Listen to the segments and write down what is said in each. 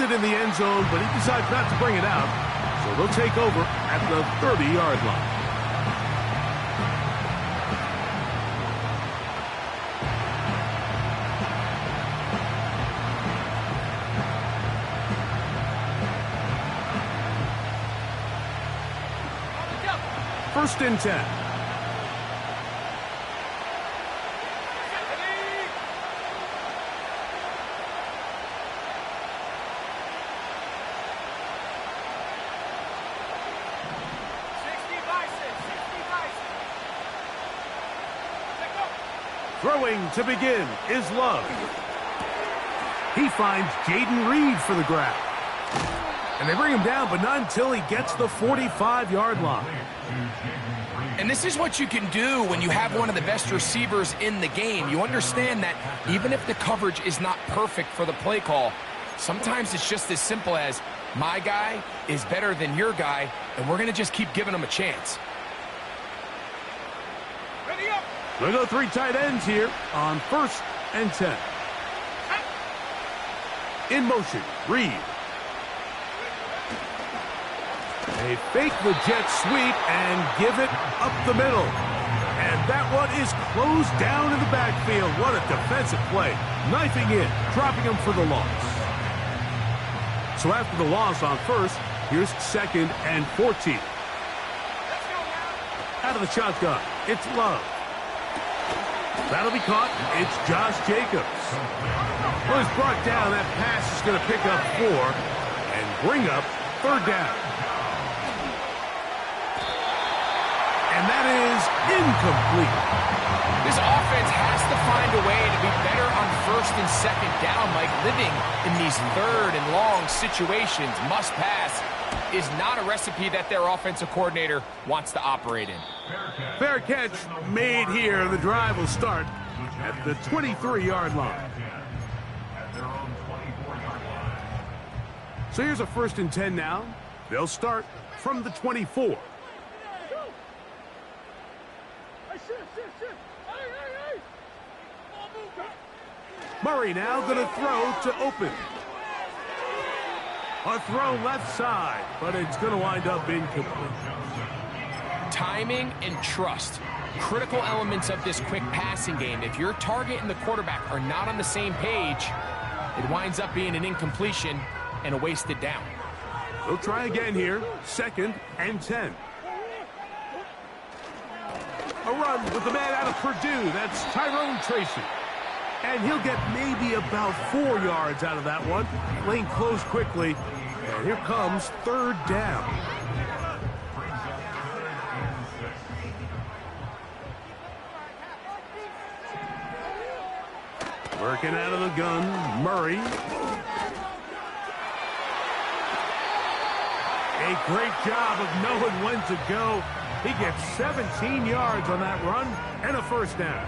it in the end zone, but he decides not to bring it out. So they'll take over at the 30-yard line. First and 10. Throwing to begin is Love. He finds Jaden Reed for the grab. And they bring him down, but not until he gets the 45-yard line. And this is what you can do when you have one of the best receivers in the game. You understand that even if the coverage is not perfect for the play call, sometimes it's just as simple as, my guy is better than your guy, and we're going to just keep giving him a chance. They go three tight ends here on first and 10. In motion, Reed. They fake the jet sweep and give it up the middle. And that one is closed down in the backfield. What a defensive play. Knifing in, dropping him for the loss. So after the loss on first, here's second and 14. Out of the shotgun, it's Love. That'll be caught. It's Josh Jacobs. Well, he's brought down. That pass is going to pick up 4 and bring up third down. And that is incomplete. This offense has to find a way to be better on first and second down, Mike. Living in these third and long situations, must pass, is not a recipe that their offensive coordinator wants to operate in. Fair catch made here. The drive will start at the 23-yard line. So here's a first and 10 now. They'll start from the 24. Murray now going to throw to open. A throw left side, but it's going to wind up incomplete. Timing and trust, critical elements of this quick passing game. If your target and the quarterback are not on the same page, it winds up being an incompletion and a wasted down. They'll try again here, second and 10. A run with the man out of Purdue. That's Tyrone Tracy. And he'll get maybe about 4 yards out of that one. Lane closed quickly. And here comes third down. Working out of the gun, Murray. A great job of knowing when to go. He gets 17 yards on that run and a first down.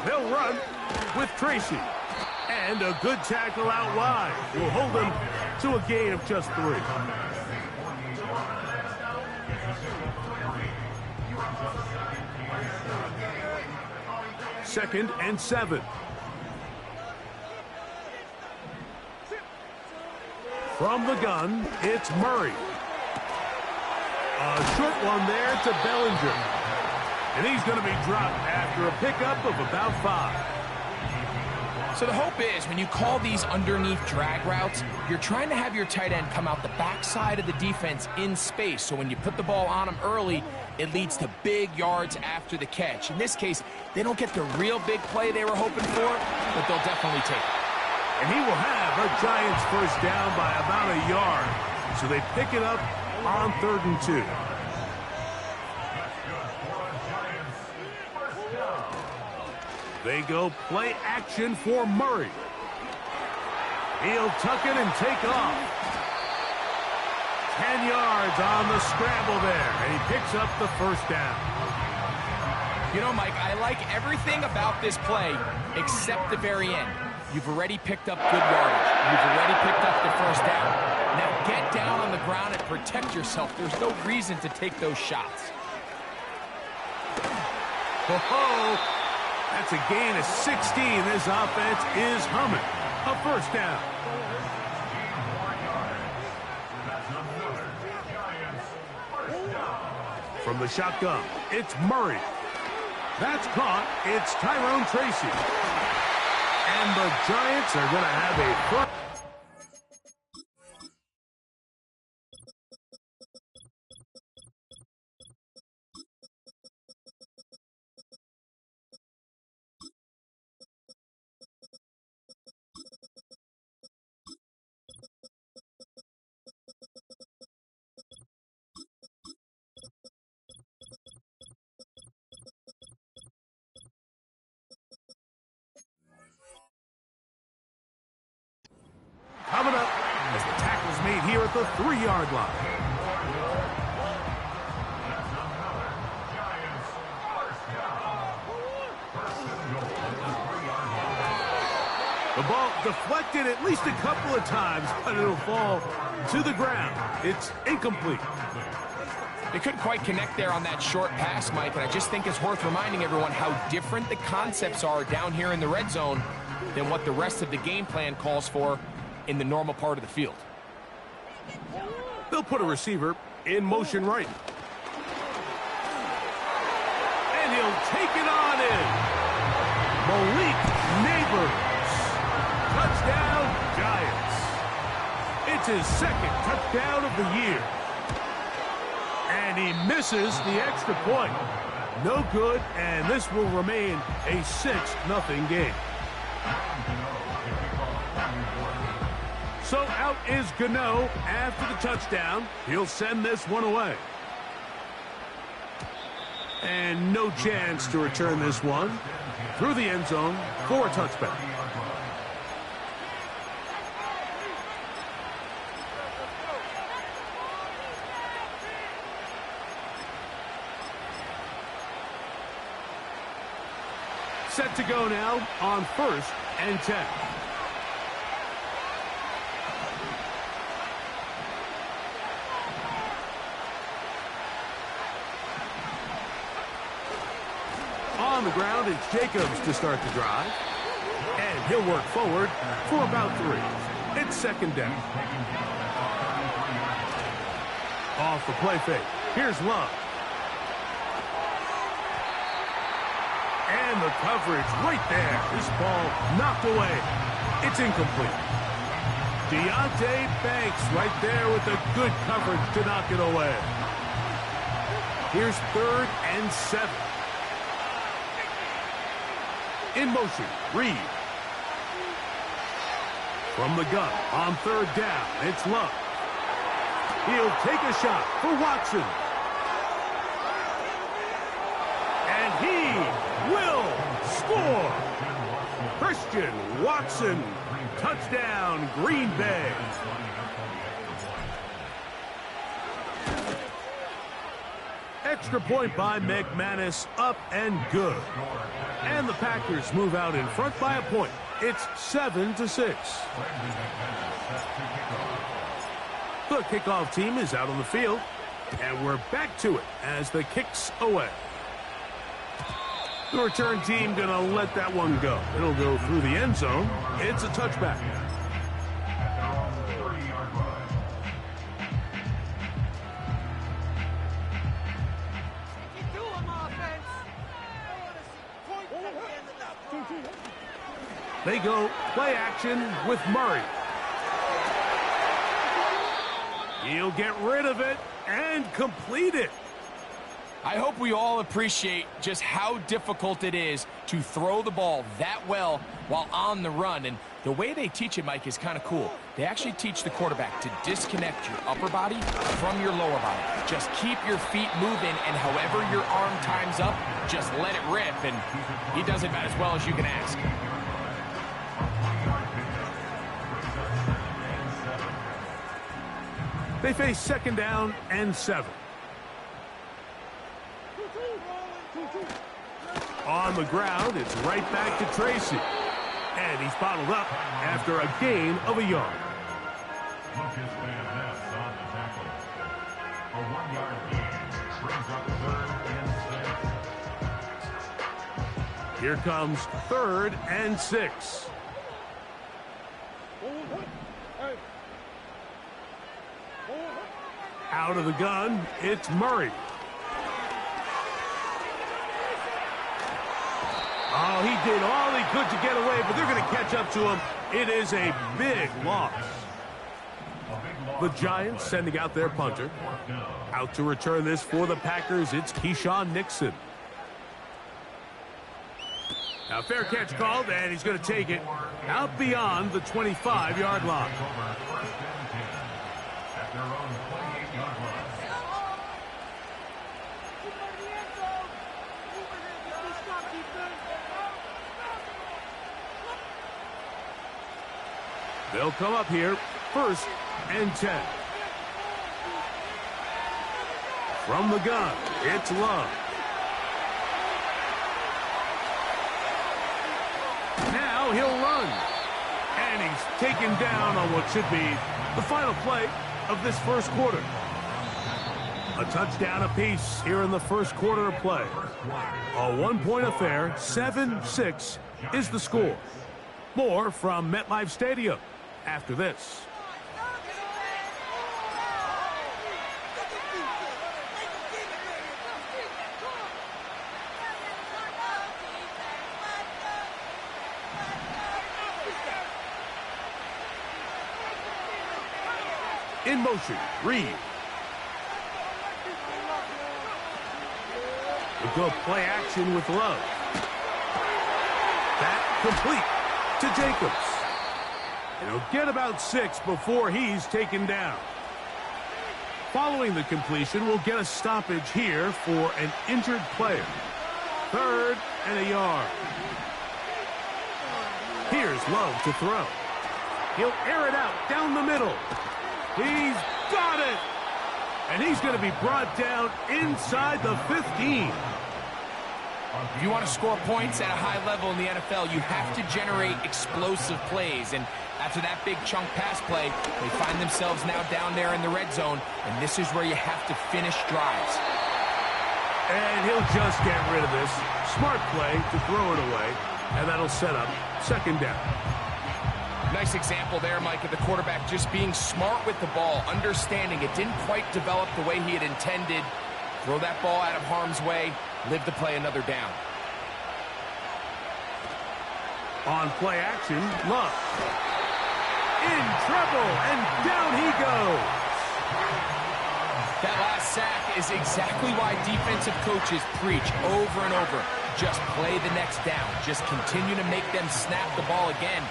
They'll run with Tracy. And a good tackle out wide will hold them to a gain of just 3. Second and 7. From the gun, it's Murray. A short one there to Bellinger. And he's going to be dropped after a pickup of about 5. So the hope is when you call these underneath drag routes, you're trying to have your tight end come out the backside of the defense in space. So when you put the ball on him early, it leads to big yards after the catch. In this case, they don't get the real big play they were hoping for, but they'll definitely take it. And he will have a Giants first down by about a yard. So they pick it up on 3rd and 2. They go play action for Murray. He'll tuck it and take off. 10 yards on the scramble there, and he picks up the first down. You know, Mike, I like everything about this play except the very end. You've already picked up good yardage. You've already picked up the first down. Now get down on the ground and protect yourself. There's no reason to take those shots. Oh, that's a gain of 16. This offense is humming. A first down. From the shotgun, it's Murray. That's caught. It's Tyrone Tracy. And the Giants are going to have a first. Coming up as the tackle's made here at the 3-yard line. The ball deflected at least a couple of times, but it'll fall to the ground. It's incomplete. They couldn't quite connect there on that short pass, Mike, and I just think it's worth reminding everyone how different the concepts are down here in the red zone than what the rest of the game plan calls for in the normal part of the field. They'll put a receiver in motion right. And he'll take it on in. Malik Neighbors. Touchdown, Giants. It's his second touchdown of the year. And he misses the extra point. No good, and this will remain a 6-0 game. So out is Gano after the touchdown. He'll send this one away. And no chance to return this one through the end zone for a touchback. Set to go now on 1st and 10. On the ground, it's Jacobs to start the drive. And he'll work forward for about 3. It's 2nd down. Off the play fake. Here's Love. And the coverage right there. This ball knocked away. It's incomplete. Deontay Banks right there with the good coverage to knock it away. Here's 3rd and 7. In motion, Reed. From the gun on 3rd down, it's Love. He'll take a shot for Watson. And he will score. Christian Watson, touchdown, Green Bay. Extra point by McManus, up and good. And the Packers move out in front by a point. It's 7-6. The kickoff team is out on the field, and we're back to it as the kick's away. The return team going to let that one go. It'll go through the end zone. It's a touchback. They go play action with Murray. He'll get rid of it and complete it. I hope we all appreciate just how difficult it is to throw the ball that well while on the run. And the way they teach it, Mike, is kind of cool. They actually teach the quarterback to disconnect your upper body from your lower body. Just keep your feet moving, and however your arm times up, just let it rip. And he does it about as well as you can ask. They face 2nd down and 7. On the ground, it's right back to Tracy. And he's bottled up after a gain of a yard. Lucas Van Ness on the tackle. A 1-yard gain brings up 3rd and 6. Here comes 3rd and 6. Out of the gun, it's Murray. Oh, he did all he could to get away, but they're going to catch up to him. It is a big loss. The Giants sending out their punter. Out to return this for the Packers, it's Keyshawn Nixon. Now, fair catch called, and he's going to take it out beyond the 25-yard line. They'll come up here, 1st and 10. From the gun, it's Love. Now he'll run. And he's taken down on what should be the final play of this first quarter. A touchdown apiece here in the first quarter of play. A one-point affair, 7-6 is the score. More from MetLife Stadium after this. In motion, Reed. A good play action with Love. That complete to Jacobs. And he'll get about 6 before he's taken down. Following the completion, we'll get a stoppage here for an injured player. 3rd and a yard. Here's Love to throw. He'll air it out down the middle. He's got it! And he's going to be brought down inside the 15. If you want to score points at a high level in the NFL, you have to generate explosive plays. And after that big chunk pass play, they find themselves now down there in the red zone. And this is where you have to finish drives. And he'll just get rid of this. Smart play to throw it away. And that'll set up 2nd down. Nice example there, Mike, of the quarterback just being smart with the ball, understanding it didn't quite develop the way he had intended. Throw that ball out of harm's way, live to play another down. On play action, Love. In trouble, and down he goes. That last sack is exactly why defensive coaches preach over and over. Just play the next down. Just continue to make them snap the ball again.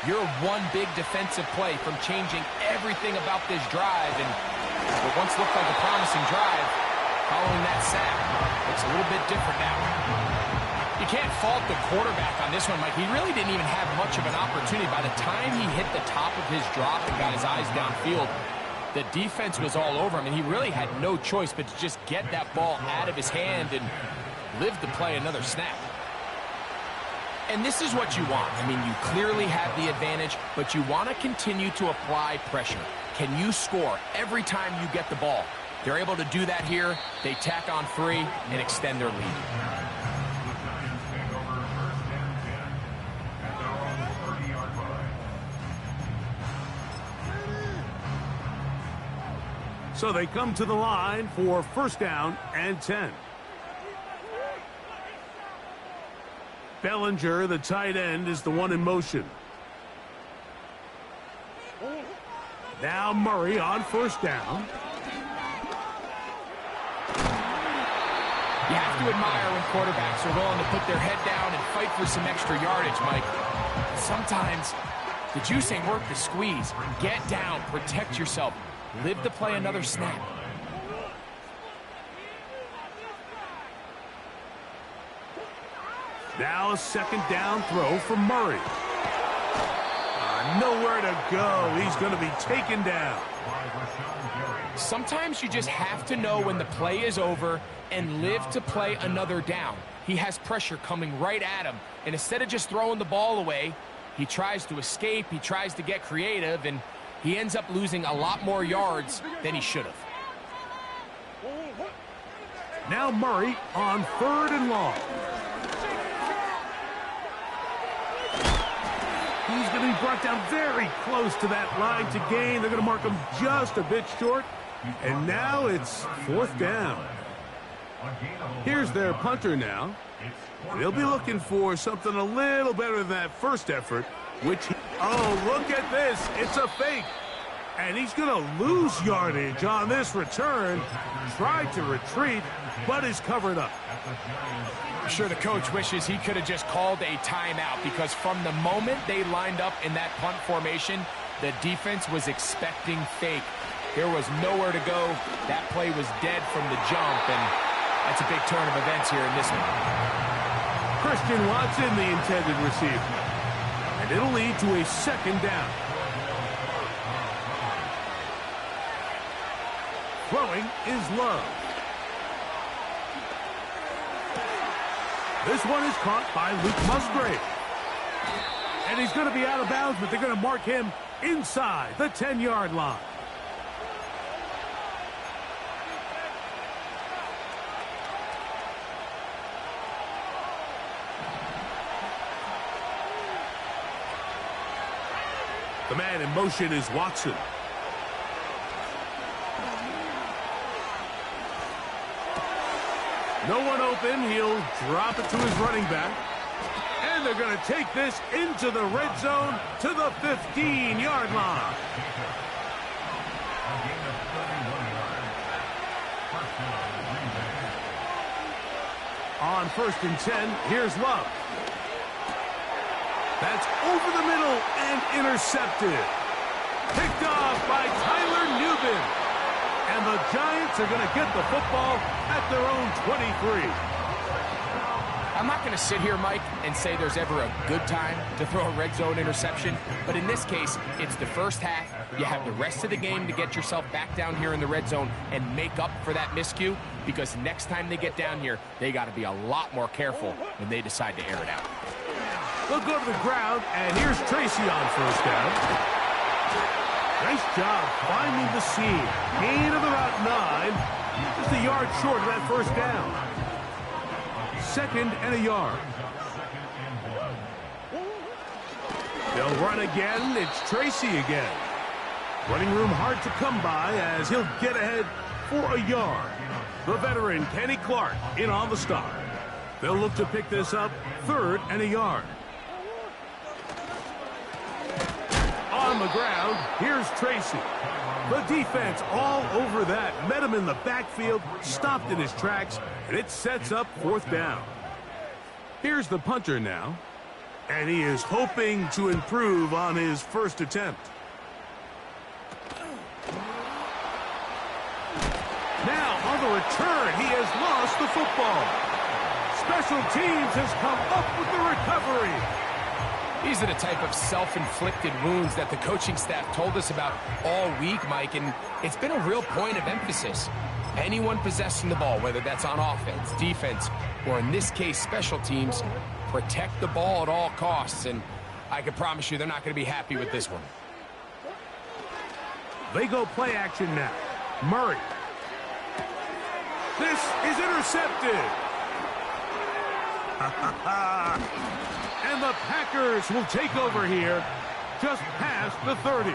You're one big defensive play from changing everything about this drive. And what once looked like a promising drive, following that sack, looks a little bit different now. You can't fault the quarterback on this one, Mike. He really didn't even have much of an opportunity. By the time he hit the top of his drop and got his eyes downfield, the defense was all over him, and he really had no choice but to just get that ball out of his hand and live to play another snap. And this is what you want. I mean, you clearly have the advantage, but you want to continue to apply pressure. Can you score every time you get the ball? They're able to do that here. They tack on 3 and extend their lead. So they come to the line for 1st down and 10. Bellinger, the tight end, is the one in motion. Now Murray on 1st down. You have to admire when quarterbacks are willing to put their head down and fight for some extra yardage, Mike. Sometimes the juice ain't worth the squeeze. Get down, protect yourself, live to play another snap. Now a 2nd down throw from Murray. Nowhere to go. He's going to be taken down. Sometimes you just have to know when the play is over and live to play another down. He has pressure coming right at him, and instead of just throwing the ball away, he tries to escape, he tries to get creative, and he ends up losing a lot more yards than he should have. Now Murray on 3rd and long. He's going to be brought down very close to that line to gain. They're going to mark him just a bit short. And now it's 4th down. Here's their punter now. They'll be looking for something a little better than that first effort, oh, look at this. It's a fake. And he's going to lose yardage on this return. Tried to retreat, but is covered up. I'm sure the coach wishes he could have just called a timeout, because from the moment they lined up in that punt formation, the defense was expecting fake. There was nowhere to go. That play was dead from the jump, and that's a big turn of events here in this one. Christian Watson, the intended receiver. And it'll lead to a 2nd down. Throwing is Love. This one is caught by Luke Musgrave. And he's going to be out of bounds, but they're going to mark him inside the 10-yard line. The man in motion is Watson. No one open. He'll drop it to his running back. And they're going to take this into the red zone to the 15-yard line. On 1st and 10, here's Love. That's over the middle and intercepted. Picked off by Tyler Newman. And the Giants are going to get the football at their own 23. I'm not going to sit here, Mike, and say there's ever a good time to throw a red zone interception. But in this case, it's the first half. You have the rest of the game to get yourself back down here in the red zone and make up for that miscue, because next time they get down here, they got to be a lot more careful when they decide to air it out. They'll go to the ground, and here's Tracy on 1st down. Nice job finding the seam. Gain of about 9. Just a yard short of that 1st down. 2nd and a yard. They'll run again. It's Tracy again. Running room hard to come by as he'll get ahead for a yard. The veteran, Kenny Clark, in on the stop. They'll look to pick this up 3rd and a yard. On the ground, here's Tracy. The defense all over that. Met him in the backfield, stopped in his tracks, and it sets up 4th down. Here's the punter now, and he is hoping to improve on his first attempt. Now, on the return, he has lost the football. Special teams has come up with the recovery. These are the type of self-inflicted wounds that the coaching staff told us about all week, Mike, and it's been a real point of emphasis. Anyone possessing the ball, whether that's on offense, defense, or in this case, special teams, protect the ball at all costs, and I can promise you they're not going to be happy with this one. They go play action now. Murray. This is intercepted. And the Packers will take over here just past the 30.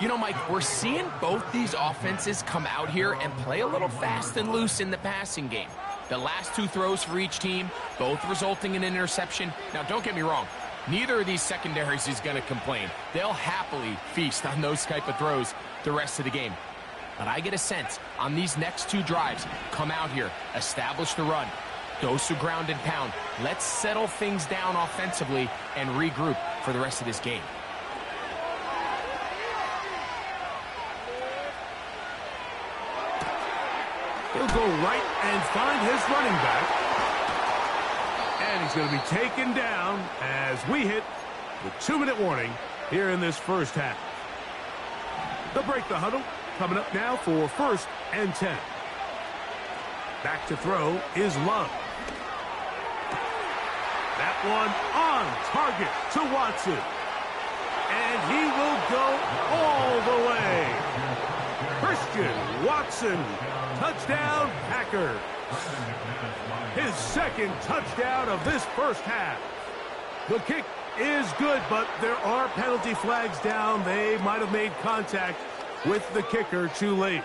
You know, Mike, we're seeing both these offenses come out here and play a little fast and loose in the passing game. The last 2 throws for each team, both resulting in an interception. Now, don't get me wrong. Neither of these secondaries is going to complain. They'll happily feast on those type of throws the rest of the game. But I get a sense on these next 2 drives, come out here, establish the run, dose of ground and pound. Let's settle things down offensively and regroup for the rest of this game. He'll go right and find his running back. And he's going to be taken down as we hit the 2-minute warning here in this first half. They'll break the huddle. Coming up now for 1st and 10. Back to throw is Love. That one on target to Watson. And he will go all the way. Christian Watson, touchdown Packers. His 2nd touchdown of this first half. The kick is good, but there are penalty flags down. They might have made contact with the kicker too late.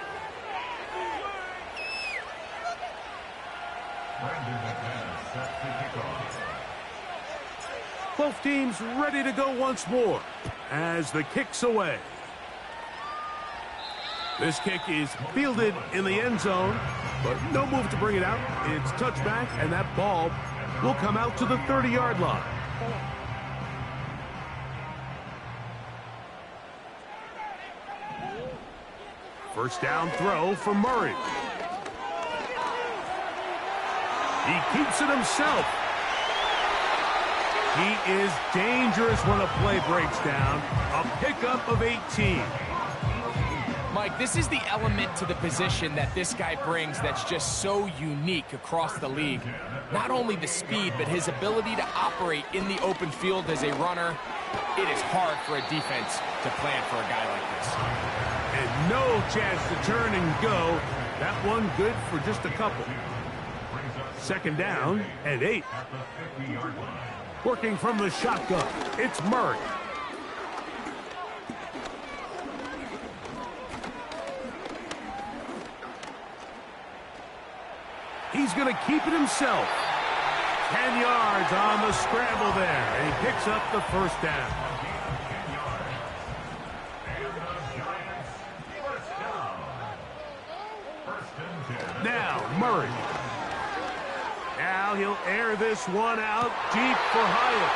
Both teams ready to go once more as the kick's away. This kick is fielded in the end zone, but no move to bring it out. It's touchback, and that ball will come out to the 30-yard line. First down throw for Murray. He keeps it himself. He is dangerous when a play breaks down. A pickup of 18. Mike, this is the element to the position that this guy brings that's just so unique across the league. Not only the speed, but his ability to operate in the open field as a runner. It is hard for a defense to plan for a guy like this. And no chance to turn and go. That one good for just a couple. Second down and 8. Working from the shotgun, it's Murray. He's going to keep it himself. 10 yards on the scramble there, and he picks up the first down. Now, Murray. Now he'll air this one out deep for Hyatt.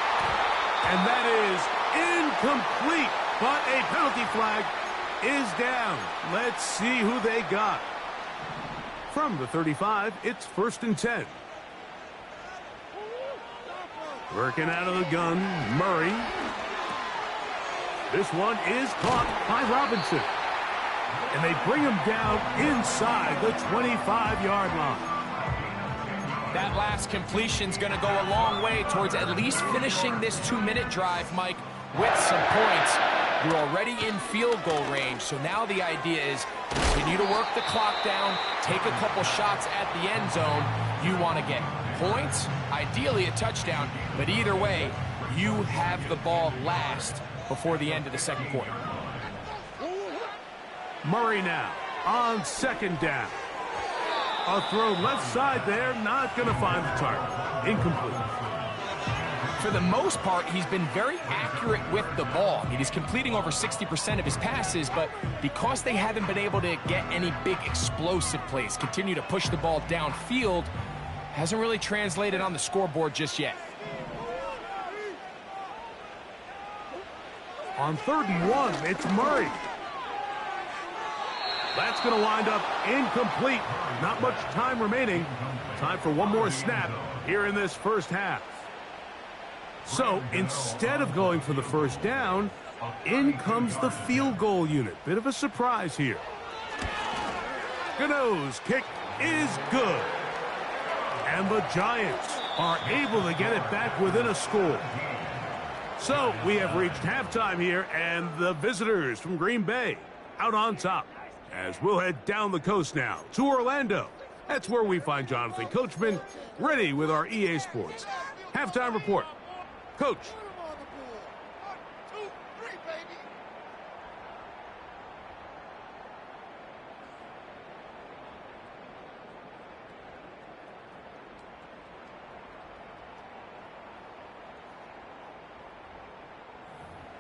And that is incomplete, but a penalty flag is down. Let's see who they got. From the 35, it's first and 10. Working out of the gun, Murray. This one is caught by Robinson. And they bring him down inside the 25-yard line. That last completion's going to go a long way towards at least finishing this 2-minute drive, Mike, with some points. You're already in field goal range, so now the idea is continue to work the clock down, take a couple shots at the end zone. You want to get points, ideally a touchdown, but either way, you have the ball last before the end of the second quarter. Murray now on second down. A throw left side there, not going to find the target. Incomplete. For the most part, he's been very accurate with the ball. I mean, he's completing over 60% of his passes, but because they haven't been able to get any big explosive plays, continue to push the ball downfield, hasn't really translated on the scoreboard just yet. On 3rd and 1, it's Murray. That's going to wind up incomplete. Not much time remaining. Time for one more snap here in this first half. So instead of going for the first down, in comes the field goal unit. Bit of a surprise here. Gano's kick is good. And the Giants are able to get it back within a score. So we have reached halftime here, and the visitors from Green Bay out on top. As we'll head down the coast now to Orlando. That's where we find Jonathan Coachman ready with our EA Sports halftime report. Coach.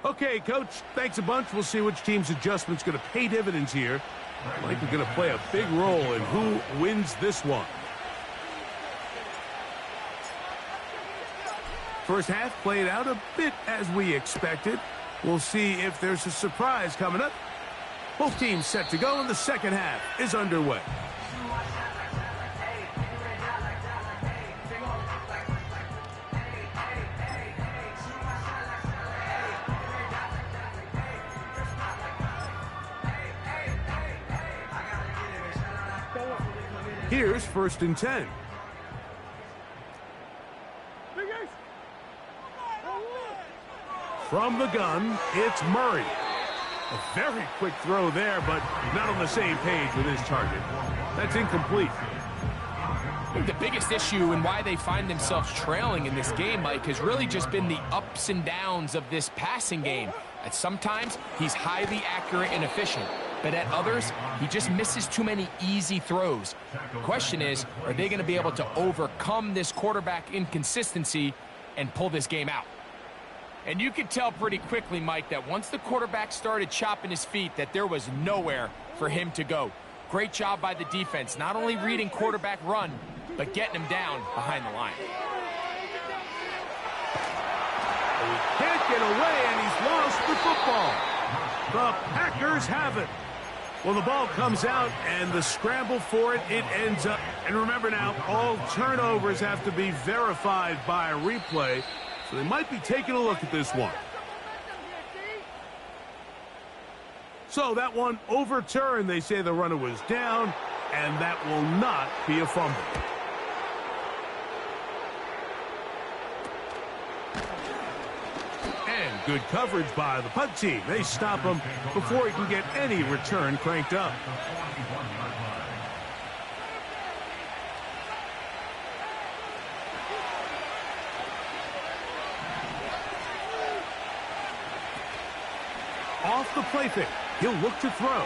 Okay, Coach, thanks a bunch. We'll see which team's adjustment's going to pay dividends here. Likely going to play a big role in who wins this one. First half played out a bit as we expected. We'll see if there's a surprise coming up. Both teams set to go, and the second half is underway. Here's 1st and 10. From the gun, it's Murray. A very quick throw there, but not on the same page with his target. That's incomplete. The biggest issue and why they find themselves trailing in this game, Mike, has really just been the ups and downs of this passing game. At sometimes, he's highly accurate and efficient, but at others, he just misses too many easy throws. The question is, are they going to be able to overcome this quarterback inconsistency and pull this game out? And you could tell pretty quickly, Mike, that once the quarterback started chopping his feet, that there was nowhere for him to go. Great job by the defense, not only reading quarterback run, but getting him down behind the line. He can't get away, and he's lost the football. The Packers have it. Well, the ball comes out, and the scramble for it, it ends up. And remember now, all turnovers have to be verified by a replay, so they might be taking a look at this one. So that one overturned. They say the runner was down, and that will not be a fumble. And good coverage by the punt team. They stop him before he can get any return cranked up. Off the play fake. He'll look to throw.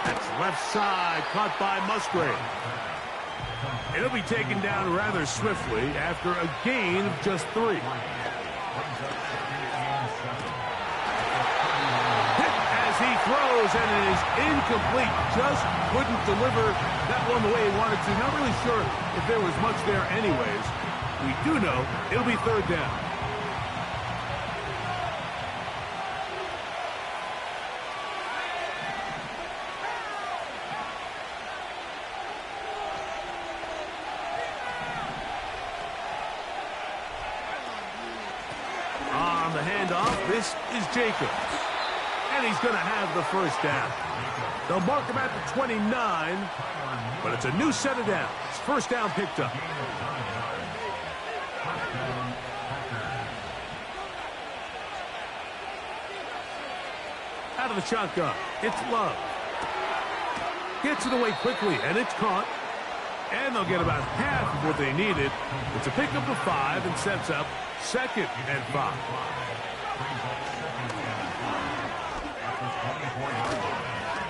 That's left side, caught by Musgrave. It'll be taken down rather swiftly after a gain of just 3. Hit as he throws, and it is incomplete. Just couldn't deliver that one the way he wanted to. Not really sure if there was much there anyways. We do know it'll be 3rd down. This is Jacobs, and he's going to have the 1st down. They'll mark him at the 29, but it's a new set of downs. 1st down picked up. Out of the shotgun, it's Love. Gets it away quickly, and it's caught. And they'll get about half of what they needed. It's a pickup of 5 and sets up 2nd and 5.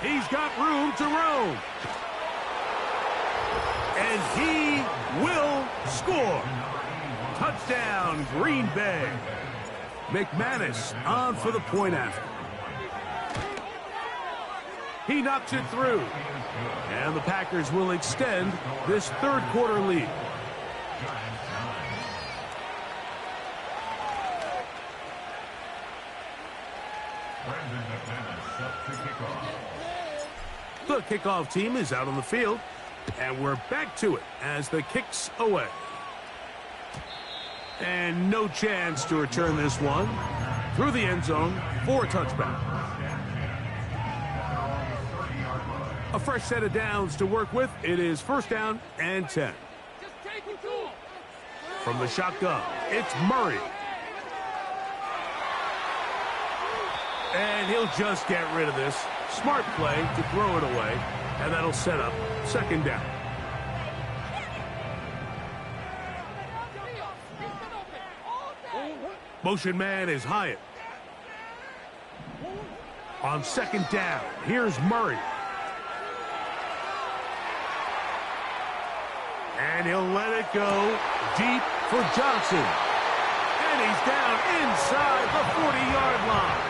He's got room to roam. And he will score. Touchdown, Green Bay. McManus on for the point after. He knocks it through. And the Packers will extend this 3rd quarter lead. The kickoff team is out on the field, and we're back to it as the kick's away. And no chance to return this one through the end zone for a touchback. A fresh set of downs to work with. It is 1st down and 10. From the shotgun, it's Murray. And he'll just get rid of this. Smart play to throw it away, and that'll set up 2nd down. Motion man is Hyatt. On 2nd down, here's Murray. And he'll let it go deep for Johnson. And he's down inside the 40-yard line.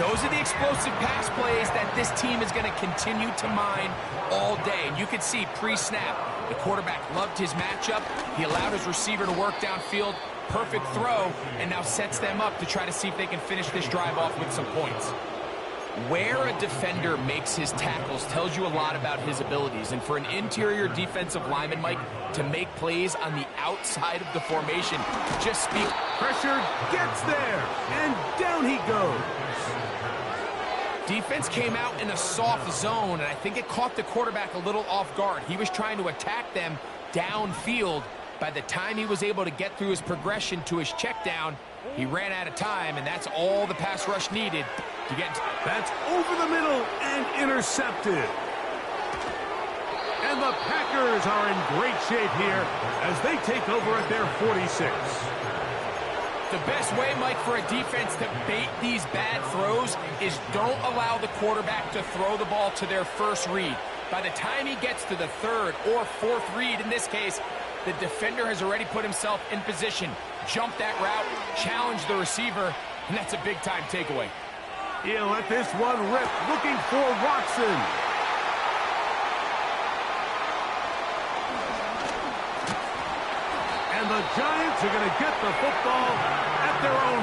Those are the explosive pass plays that this team is going to continue to mine all day. And you can see pre-snap, the quarterback loved his matchup. He allowed his receiver to work downfield. Perfect throw, and now sets them up to try to see if they can finish this drive off with some points. Where a defender makes his tackles tells you a lot about his abilities. And for an interior defensive lineman, Mike, to make plays on the outside of the formation, just speak. Pressure gets there, and down he goes. Defense came out in a soft zone, and I think it caught the quarterback a little off guard. He was trying to attack them downfield. By the time he was able to get through his progression to his check down, he ran out of time, and that's all the pass rush needed to get. That's over the middle and intercepted. And the Packers are in great shape here as they take over at their 46. The best way, Mike, for a defense to bait these bad throws is don't allow the quarterback to throw the ball to their first read. By the time he gets to the third or fourth read, in this case, the defender has already put himself in position, jump that route, challenge the receiver, and that's a big-time takeaway. He'll let this one rip, looking for Watson. And the Giants are going to get the football at their own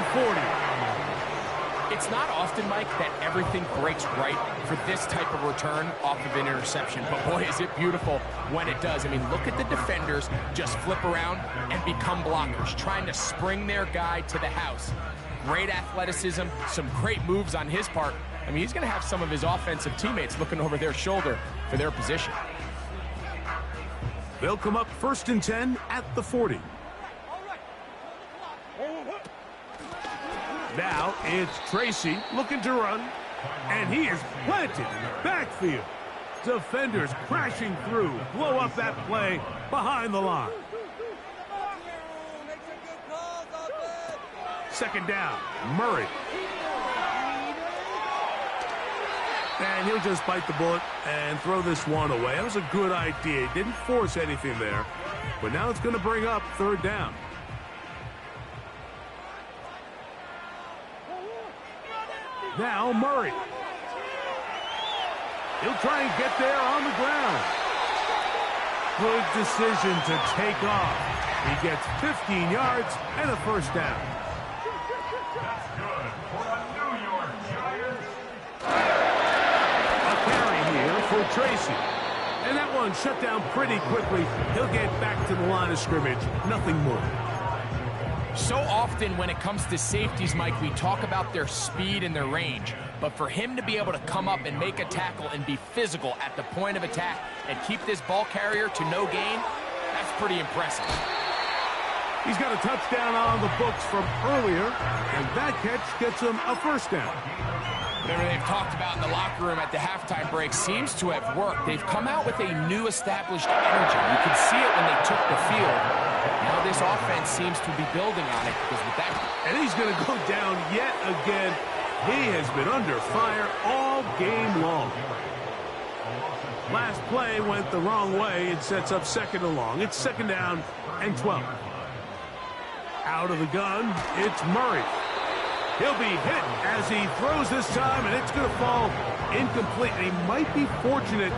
40. It's not often, Mike, that everything breaks right for this type of return off of an interception. But boy, is it beautiful when it does. I mean, look at the defenders just flip around and become blockers, trying to spring their guy to the house. Great athleticism, some great moves on his part. I mean, he's going to have some of his offensive teammates looking over their shoulder for their position. They'll come up 1st and 10 at the 40. Now it's Tracy looking to run, and he is planted in the backfield. Defenders crashing through, blow up that play behind the line. 2nd down, Murray. And he'll just bite the bullet and throw this one away. That was a good idea. He didn't force anything there, but now it's going to bring up 3rd down. Now Murray. He'll try and get there on the ground. Good decision to take off. He gets 15 yards and a 1st down. That's good for the New York Giants. A carry here for Tracy. And that one shut down pretty quickly. He'll get back to the line of scrimmage. Nothing more. So often when it comes to safeties, Mike, we talk about their speed and their range. But for him to be able to come up and make a tackle and be physical at the point of attack and keep this ball carrier to no gain, that's pretty impressive. He's got a touchdown on the books from earlier, and that catch gets him a 1st down. Whatever they've talked about in the locker room at the halftime break seems to have worked. They've come out with a new established energy. You can see it when they took the field. Now this offense seems to be building on it because with that. And he's going to go down yet again. He has been under fire all game long. Last play went the wrong way. It sets up 2nd and long. It's 2nd down and 12. Out of the gun, it's Murray. He'll be hit as he throws this time, and it's going to fall incomplete. And he might be fortunate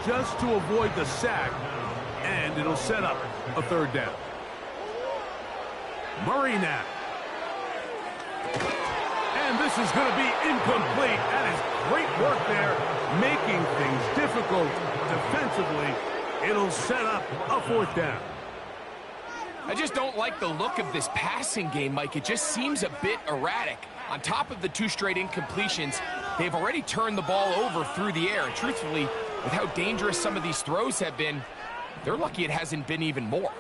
just to avoid the sack, and it'll set up a 3rd down. Murray now. And this is going to be incomplete. That is great work there, making things difficult defensively. It'll set up a 4th down. I just don't like the look of this passing game, Mike. It just seems a bit erratic. On top of the 2 straight incompletions, they've already turned the ball over through the air. And truthfully, with how dangerous some of these throws have been, they're lucky it hasn't been even more.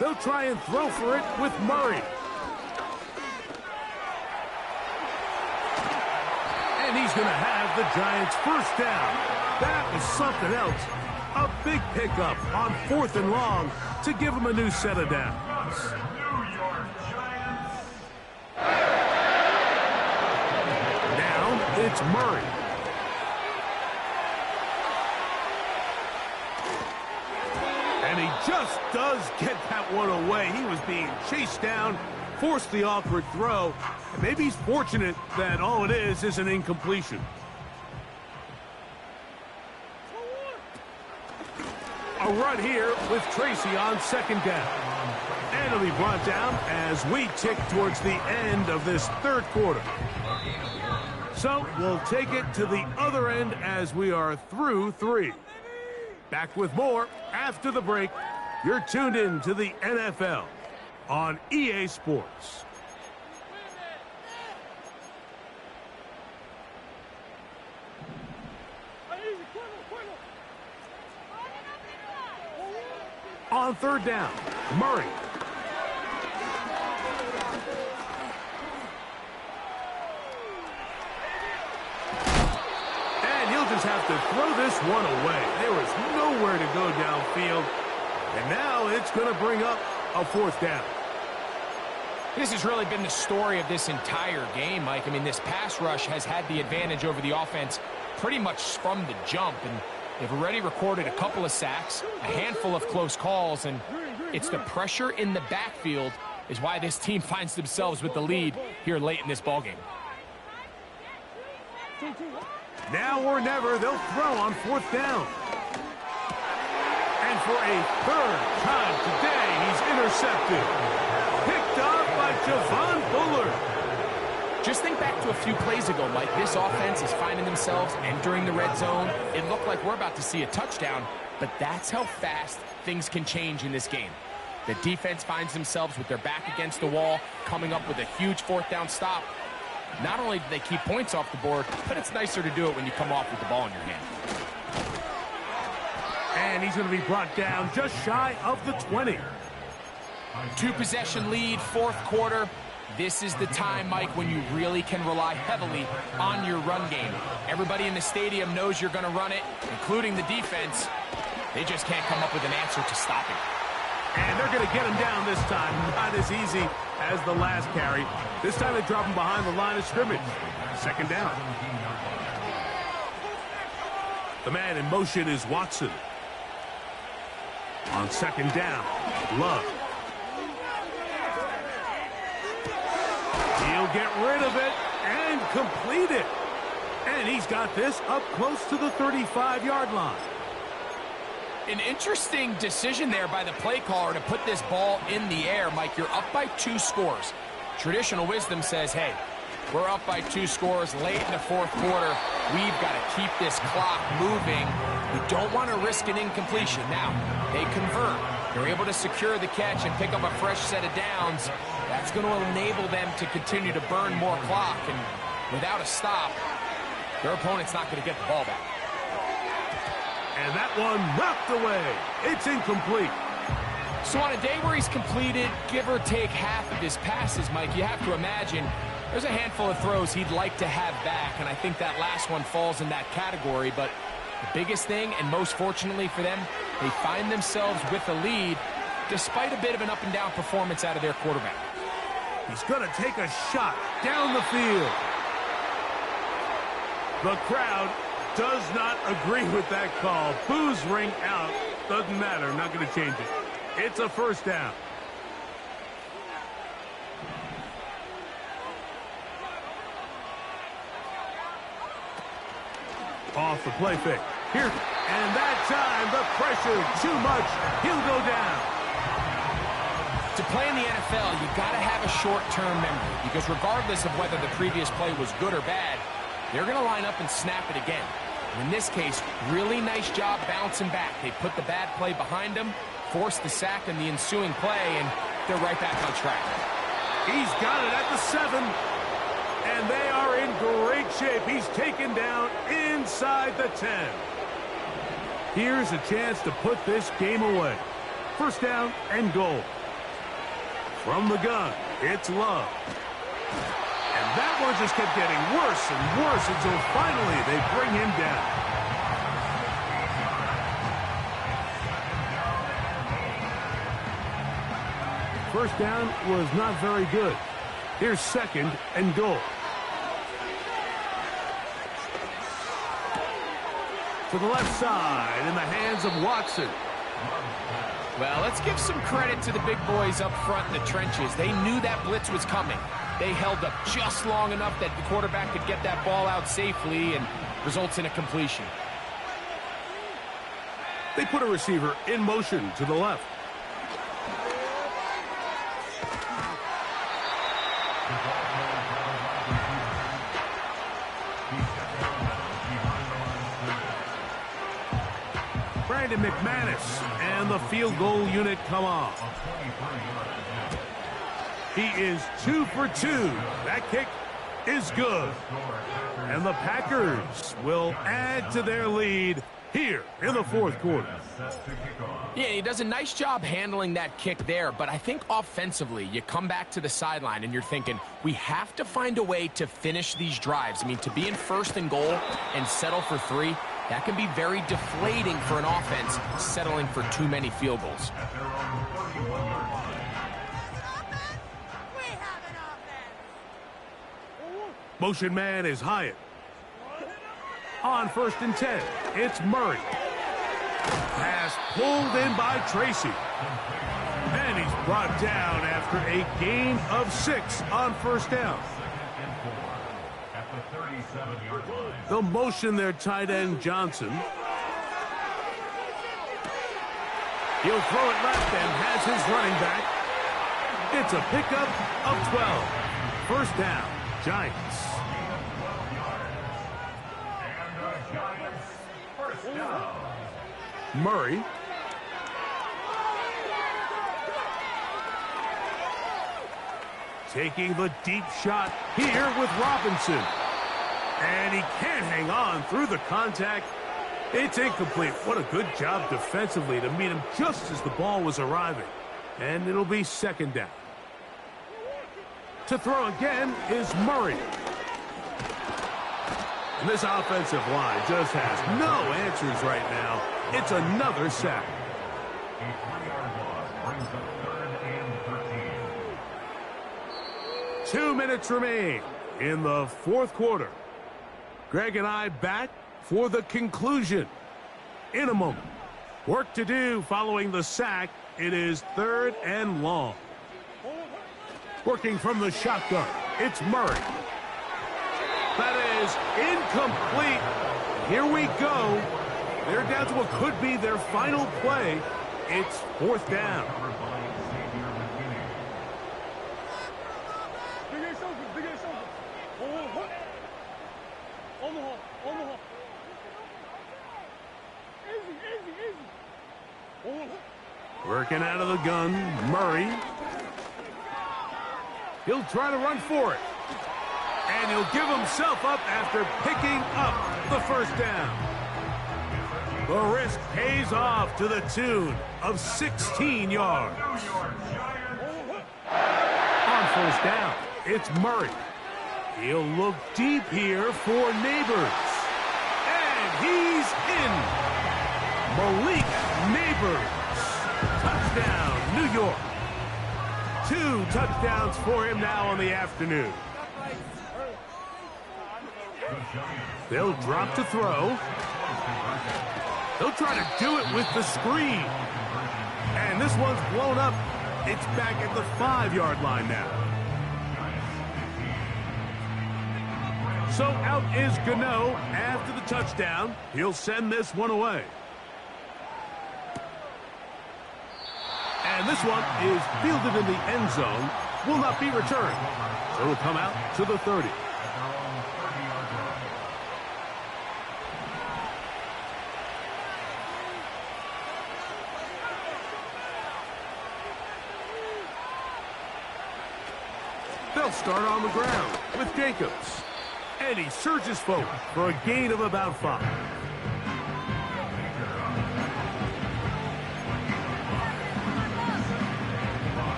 They'll try and throw for it with Murray. And he's going to have the Giants' 1st down. That was something else. A big pickup on 4th and long to give him a new set of downs. Now it's Murray. And he just does get that one away. He was being chased down, forced the awkward throw. And maybe he's fortunate that all it is an incompletion. A run here with Tracy on 2nd down. And it'll be brought down as we tick towards the end of this 3rd quarter. So we'll take it to the other end as we are through 3. Back with more after the break. You're tuned in to the NFL on EA Sports. On 3rd down, Murray. defenses have to throw this one away. There was nowhere to go downfield. And now it's going to bring up a 4th down. This has really been the story of this entire game, Mike. I mean, this pass rush has had the advantage over the offense pretty much from the jump. And they've already recorded a couple of sacks, a handful of close calls, and it's the pressure in the backfield is why this team finds themselves with the lead here late in this ballgame. Now or never, they'll throw on 4th down. And for a 3rd time today, he's intercepted. Picked off by Javon Bullard. Just think back to a few plays ago, Mike. This offense is finding themselves entering the red zone. It looked like we're about to see a touchdown, but that's how fast things can change in this game. The defense finds themselves with their back against the wall, coming up with a huge 4th down stop. Not only do they keep points off the board, but it's nicer to do it when you come off with the ball in your hand. And he's going to be brought down just shy of the 20. 2-possession lead, 4th quarter. This is the time, Mike, when you really can rely heavily on your run game. Everybody in the stadium knows you're going to run it, including the defense. They just can't come up with an answer to stop it. And they're going to get him down this time. Not as easy as the last carry. This time they drop him behind the line of scrimmage. 2nd down. The man in motion is Watson. On 2nd down, Love. He'll get rid of it and complete it. And he's got this up close to the 35-yard line. An interesting decision there by the play caller to put this ball in the air. Mike, you're up by 2 scores. Traditional wisdom says, hey, we're up by 2 scores late in the 4th quarter. We've got to keep this clock moving. We don't want to risk an incompletion. Now, they convert. They're able to secure the catch and pick up a fresh set of downs. That's going to enable them to continue to burn more clock. And without a stop, their opponent's not going to get the ball back. And that one knocked away. It's incomplete. So on a day where he's completed, give or take half of his passes, Mike, you have to imagine there's a handful of throws he'd like to have back, and I think that last one falls in that category. But the biggest thing, and most fortunately for them, they find themselves with the lead despite a bit of an up-and-down performance out of their quarterback. He's going to take a shot down the field. The crowd does not agree with that call. Boos ring out. Doesn't matter. Not going to change it. It's a 1st down. Off the play fake. Here. And that time, the pressure too much. He'll go down. To play in the NFL, you got to have a short-term memory, because regardless of whether the previous play was good or bad, they're going to line up and snap it again. In this case, really nice job bouncing back. They put the bad play behind them, forced the sack in the ensuing play, and they're right back on track. He's got it at the 7. And they are in great shape. He's taken down inside the 10. Here's a chance to put this game away. 1st down and goal. From the gun, it's Love. And that one just kept getting worse and worse until finally they bring him down. First down was not very good. Here's 2nd and goal. To the left side in the hands of Watson. Well, let's give some credit to the big boys up front in the trenches. They knew that blitz was coming. They held up just long enough that the quarterback could get that ball out safely, and results in a completion. They put a receiver in motion to the left. Brandon McManus and the field goal unit come off. He is 2 for 2. That kick is good. And the Packers will add to their lead here in the fourth quarter. Yeah, he does a nice job handling that kick there, but I think offensively, you come back to the sideline and you're thinking, we have to find a way to finish these drives. I mean, to be in first and goal and settle for 3, that can be very deflating for an offense settling for too many field goals. Motion man is Hyatt. On 1st and 10, it's Murray. Pass pulled in by Tracy. And he's brought down after a gain of 6 on 1st down. They'll motion their tight end Johnson. He'll throw it left and has his running back. It's a pickup of 12. 1st down, Giants. Murray. Taking the deep shot here with Robinson. And he can't hang on through the contact. It's incomplete. What a good job defensively to meet him just as the ball was arriving. And it'll be 2nd down. To throw again is Murray. And this offensive line just has no answers right now. It's another sack. A 3-yard loss brings up 3rd and 13. 2 minutes remain in the fourth quarter. Greg and I back for the conclusion in a moment. Work to do following the sack. It is 3rd and long. Working from the shotgun, it's Murray. That is incomplete. Here we go. They're down to what could be their final play. It's 4th down. Working out of the gun, Murray. He'll try to run for it. And he'll give himself up after picking up the 1st down. The risk pays off to the tune of 16 yards. On 1st down, it's Murray. He'll look deep here for Neighbors. And he's in. Malik Neighbors. Touchdown, New York. 2 touchdowns for him now on the afternoon. They'll drop to throw. They'll try to do it with the screen. And this one's blown up. It's back at the 5-yard line now. So out is Gano after the touchdown. He'll send this one away. And this one is fielded in the end zone. Will not be returned. So it'll come out to the 30. They'll start on the ground with Jacobs. And he surges forward for a gain of about 5.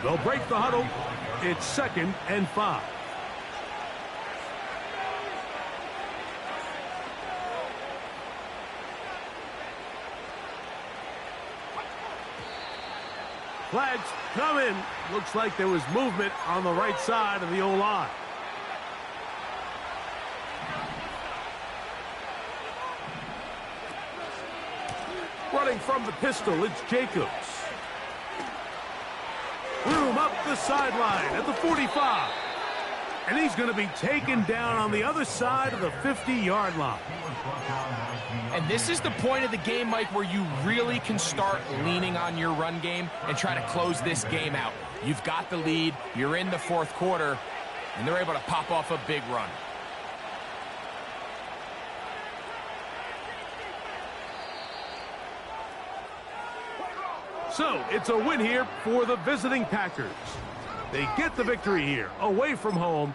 They'll break the huddle. It's 2nd and 5. Flags coming. Looks like there was movement on the right side of the O-line. Running from the pistol, it's Jacobs. Room up the sideline at the 45. And he's going to be taken down on the other side of the 50-yard line. And this is the point of the game, Mike, where you really can start leaning on your run game and try to close this game out. You've got the lead, you're in the fourth quarter, and they're able to pop off a big run. So it's a win here for the visiting Packers. They get the victory here, away from home,